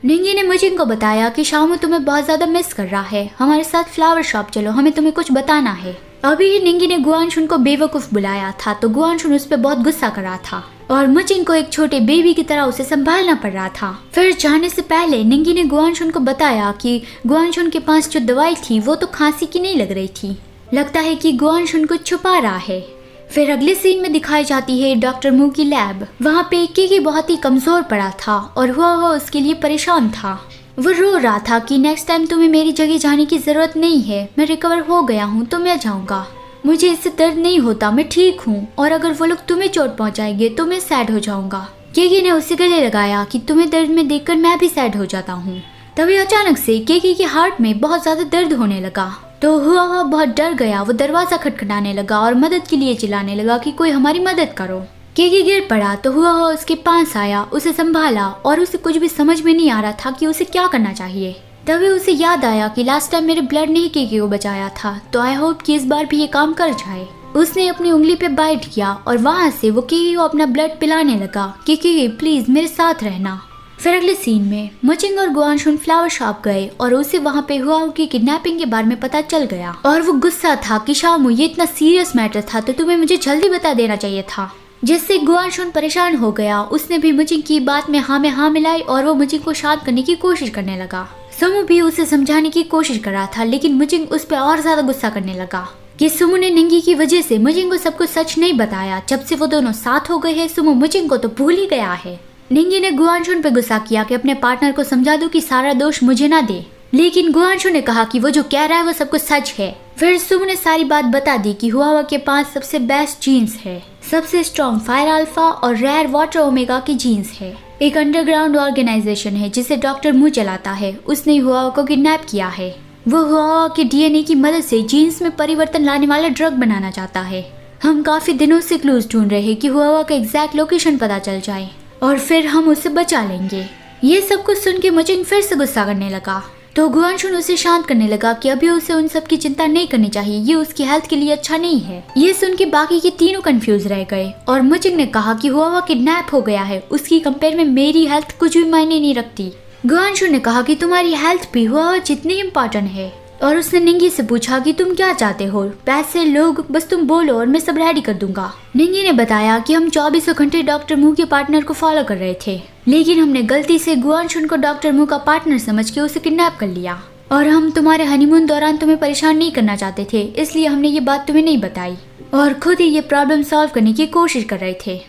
निंगी ने मुजिन को बताया कि शामू तुम्हें बहुत ज्यादा मिस कर रहा है, हमारे साथ फ्लावर शॉप चलो, हमें तुम्हें कुछ बताना है। अभी ही निंगी ने गुआनशुन को बेवकूफ बुलाया था तो गुआनशुन उस पर बहुत गुस्सा कर रहा था और मुजिन को एक छोटे बेबी की तरह उसे संभालना पड़ रहा था। फिर जाने से पहले निंगी ने गुआनशुन को बताया कि गुआनशुन के पास जो दवाई थी वो तो खांसी की नहीं लग रही थी, लगता है कि गुआनशुन कुछ छुपा रहा है। फिर अगले सीन में दिखाई जाती है डॉक्टर मू की लैब। वहाँ पे केकी बहुत ही कमजोर पड़ा था और हुआ उसके लिए परेशान था। वो रो रहा था कि नेक्स्ट टाइम तुम्हें मेरी जगह जाने की जरूरत नहीं है, मैं रिकवर हो गया हूँ तो मैं जाऊँगा, मुझे इससे दर्द नहीं होता, मैं ठीक हूँ, और अगर वो लोग तुम्हें चोट पहुँचाएंगे तो मैं सैड हो जाऊँगा। केकी ने उसे गले लगाया कि तुम्हें दर्द में देखकर मैं भी सैड हो जाता हूँ। तभी अचानक से केकी के हार्ट में बहुत ज्यादा दर्द होने लगा तो हुआ बहुत डर गया। वो दरवाजा खटखटाने लगा और मदद के लिए चिल्लाने लगा कि कोई हमारी मदद करो। केकी गिर पड़ा तो हुआ उसके पास आया, उसे संभाला और उसे कुछ भी समझ में नहीं आ रहा था कि उसे क्या करना चाहिए। तभी उसे याद आया कि लास्ट टाइम मेरे ब्लड ने ही केकी को बचाया था, तो आई होप कि इस बार भी ये काम कर जाए। उसने अपनी उंगली पे बाइट किया और वहाँ से वो केकी को अपना ब्लड पिलाने लगा कि केकी प्लीज मेरे साथ रहना। फिर अगले सीन में मुजिन और गुआनशुन फ्लावर शॉप गए और उसे वहाँ पे हुआ की किडनैपिंग के बारे में पता चल गया और वो गुस्सा था कि शामू ये इतना सीरियस मैटर था तो तुम्हें मुझे जल्दी बता देना चाहिए था, जिससे गुआनशुन परेशान हो गया। उसने भी मुजिन की बात में हाँ मिलाई और वो मुजिन को शांत करने की कोशिश करने लगा। सुमू भी उसे समझाने की कोशिश कर रहा था लेकिन मुजिन उस पर और ज्यादा गुस्सा करने लगा कि सुमू ने निंगी की वजह से मुजिन को सब कुछ सच नहीं बताया। जब से वो दोनों साथ हो गए हैं सुमू मुजिन को तो भूल ही गया है। निंगी ने गुआनशुन पे गुस्सा किया कि अपने पार्टनर को समझा दो कि सारा दोष मुझे ना दे, लेकिन गुआनशुन ने कहा कि वो जो कह रहा है वो सब कुछ सच है। फिर सुमू ने सारी बात बता दी कि हुआ के पास सबसे बेस्ट जीन्स है, सबसे स्ट्रॉन्ग फायर अल्फा और रेयर वाटर ओमेगा की जीन्स है। एक अंडरग्राउंड ऑर्गेनाइजेशन है जिसे डॉक्टर मू चलाता है, उसने हुआ को किडनैप किया है। वो हुआ के डीएनए की मदद से जीन्स में परिवर्तन लाने वाला ड्रग बनाना चाहता है। हम काफी दिनों से क्लूज ढूंढ रहे हैं कि हुआ का एग्जैक्ट लोकेशन पता चल जाए और फिर हम उसे बचा लेंगे। ये सब कुछ सुन के मुजिन फिर से गुस्सा करने लगा तो गुआनशुन उसे शांत करने लगा कि अभी उसे उन सब की चिंता नहीं करनी चाहिए, ये उसकी हेल्थ के लिए अच्छा नहीं है। ये सुन के बाकी के तीनों कंफ्यूज रह गए और मुजिन ने कहा कि हुआ किडनैप हो गया है, उसकी कंपेयर में मेरी हेल्थ कुछ भी मायने नहीं रखती। गुआनशुन ने कहा कि तुम्हारी हेल्थ भी हुआ जितनी इम्पोर्टेंट है और उसने निंगी से पूछा कि तुम क्या चाहते हो, पैसे, लोग, बस तुम बोलो और मैं सब रेडी कर दूंगा। निंगी ने बताया कि हम 24 घंटे डॉक्टर मू के पार्टनर को फॉलो कर रहे थे लेकिन हमने गलती से गुआनशुन को डॉक्टर मू का पार्टनर समझ के उसे किडनैप कर लिया और हम तुम्हारे हनीमून दौरान तुम्हें परेशान नहीं करना चाहते थे, इसलिए हमने ये बात तुम्हें नहीं बताई और खुद ही ये प्रॉब्लम सॉल्व करने की कोशिश कर रहे थे।